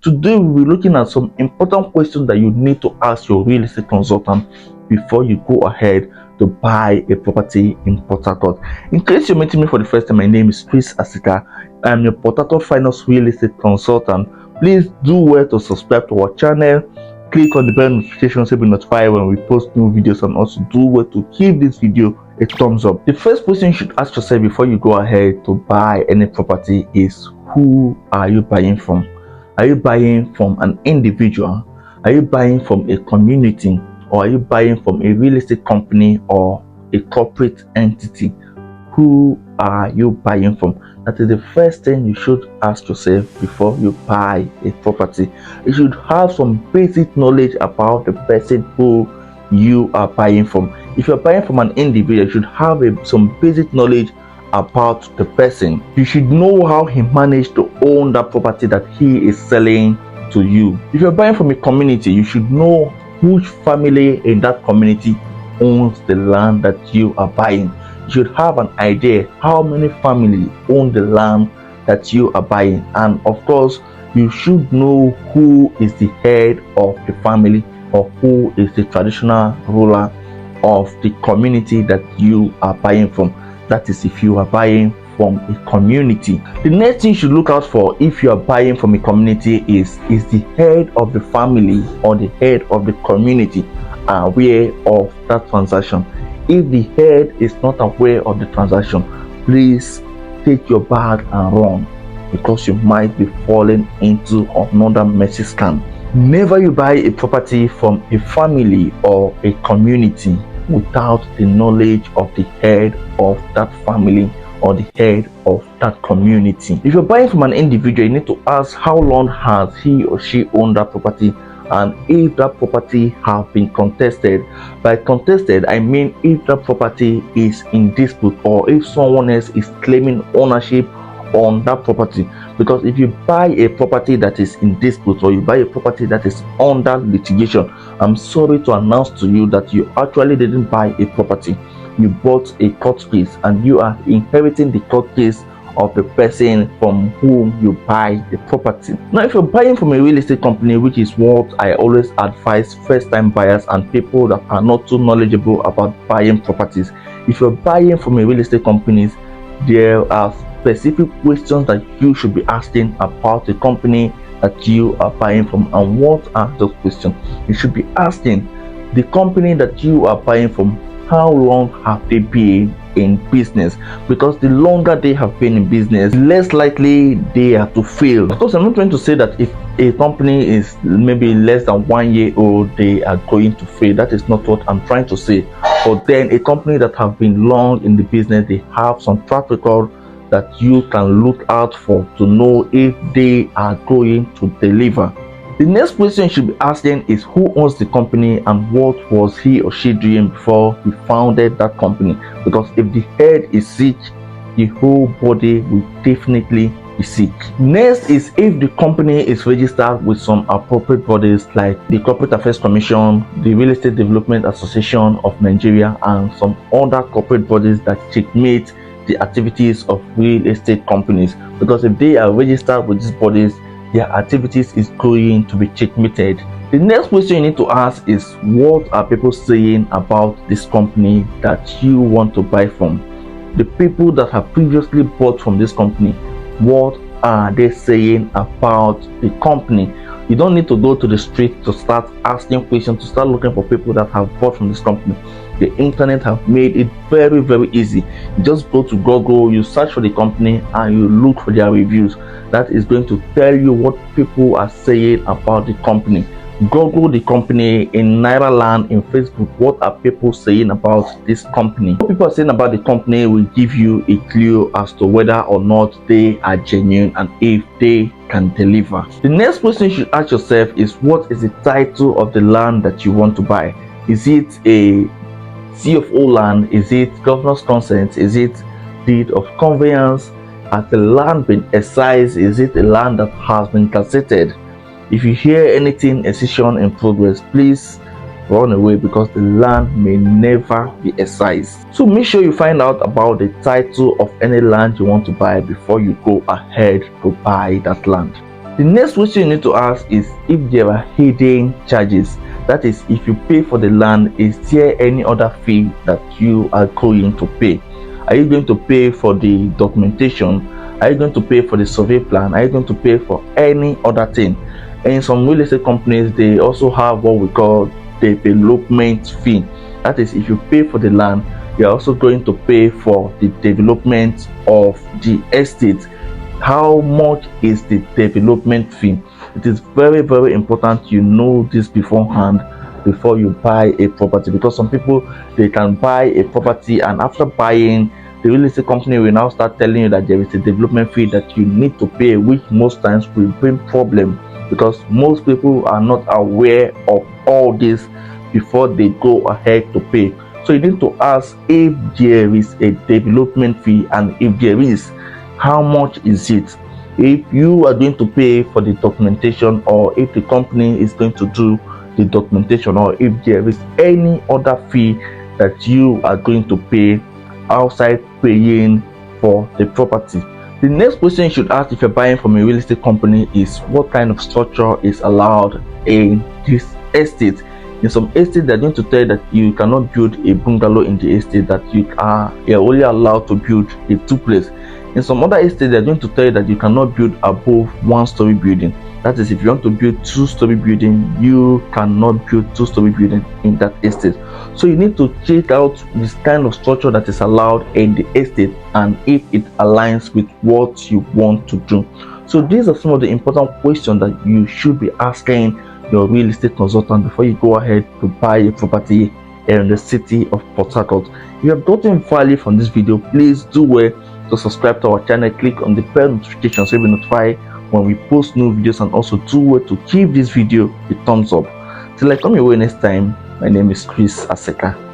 Today we'll be looking at some important questions that you need to ask your real estate consultant before you go ahead to buy a property in Portharcourt. In case you're meeting me for the first time, my name is Kristas. I'm your Portharcourt Finance Real Estate Consultant. Please do well to subscribe to our channel. Click on the bell notification so you'll be notified when we post new videos, and also do well to give this video a thumbs up. The first question you should ask yourself before you go ahead to buy any property is, who are you buying from? Are you buying from an individual? Are you buying from a community? Or are you buying from a real estate company or a corporate entity? Who are you buying from? That is the first thing you should ask yourself before you buy a property. You should have some basic knowledge about the person who you are buying from. If you're buying from an individual, you should have some basic knowledge about the person. You should know how he managed to own that property that he is selling to you. If you're buying from a community, you should know which family in that community owns the land that you are buying. You should have an idea how many families own the land that you are buying, and of course you should know who is the head of the family or who is the traditional ruler of the community that you are buying from. That is if you are buying from a community. The next thing you should look out for if you are buying from a community is the head of the family or the head of the community aware of that transaction. If the head is not aware of the transaction, please take your bag and run, because you might be falling into another messy scam. Never you buy a property from a family or a community without the knowledge of the head of that family or the head of that community. If you're buying from an individual, you need to ask how long has he or she owned that property, and if that property have been contested. By contested, I mean if that property is in dispute or if someone else is claiming ownership on that property. Because if you buy a property that is in dispute or you buy a property that is under litigation, I'm sorry to announce to you that you actually didn't buy a property. You bought a court case and you are inheriting the court case of the person from whom you buy the property. Now, if you're buying from a real estate company, which is what I always advise first-time buyers and people that are not too knowledgeable about buying properties, if you're buying from a real estate company, there are specific questions that you should be asking about the company that you are buying from. And what are those questions? You should be asking the company that you are buying from, how long have they been in business? Because the longer they have been in business, less likely they are to fail. Of course, I'm not trying to say that if a company is maybe less than 1 year old, they are going to fail. That is not what I'm trying to say. But then a company that have been long in the business, they have some track record that you can look out for to know if they are going to deliver. The next question you should be asking is, who owns the company and what was he or she doing before he founded that company? Because if the head is sick, the whole body will definitely be sick. Next is if the company is registered with some appropriate bodies like the Corporate Affairs Commission, the Real Estate Development Association of Nigeria, and some other corporate bodies that checkmate the activities of real estate companies. Because if they are registered with these bodies, their activities is going to be checkmated. The next question you need to ask is, what are people saying about this company that you want to buy from? The people that have previously bought from this company, what are they saying about the company? You don't need to go to the street to start asking questions, to start looking for people that have bought from this company. The internet have made it very, very easy. You just go to Google, you search for the company and you look for their reviews. That is going to tell you what people are saying about the company. Google the company in Naira land, in Facebook. What are people saying about this company? What people are saying about the company will give you a clue as to whether or not they are genuine and if they can deliver. The next question you should ask yourself is, what is the title of the land that you want to buy? Is it a CFO land? Is it governor's consent? Is it deed of conveyance? Has the land been excised? Is it a land that has been gazetted? If you hear anything excision in progress, please run away, because the land may never be excised. So make sure you find out about the title of any land you want to buy before you go ahead to buy that land. The next question you need to ask is if there are hidden charges. That is, if you pay for the land, is there any other fee that you are going to pay? Are you going to pay for the documentation? Are you going to pay for the survey plan? Are you going to pay for any other thing? In some real estate companies, they also have what we call development fee. That is, if you pay for the land, you're also going to pay for the development of the estate. How much is the development fee? It is very, very important you know this beforehand before you buy a property, because some people, they can buy a property, and after buying, the real estate company will now start telling you that there is a development fee that you need to pay, which most times will bring problem, because most people are not aware of all this before they go ahead to pay. So you need to ask if there is a development fee, and if there is, how much is it? If you are going to pay for the documentation, or if the company is going to do the documentation, or if there is any other fee that you are going to pay outside paying for the property. The next question you should ask if you're buying from a real estate company is what kind of structure is allowed in this estate. In some estates, they're going to tell you that you cannot build a bungalow in the estate, that you're only allowed to build a duplex. In some other estates, they're going to tell you that you cannot build above one-story building. That is, if you want to build two-story building, you cannot build two-story building in that estate. So you need to check out this kind of structure that is allowed in the estate, and if it aligns with what you want to do. So these are some of the important questions that you should be asking your real estate consultant before you go ahead to buy a property in the city of Port Harcourt. If you have gotten value from this video, please do well to subscribe to our channel, click on the bell notification so you'll be notified when we post new videos, and also do well to give this video a thumbs up. Till I come your way next time, my name is Chris Aseka.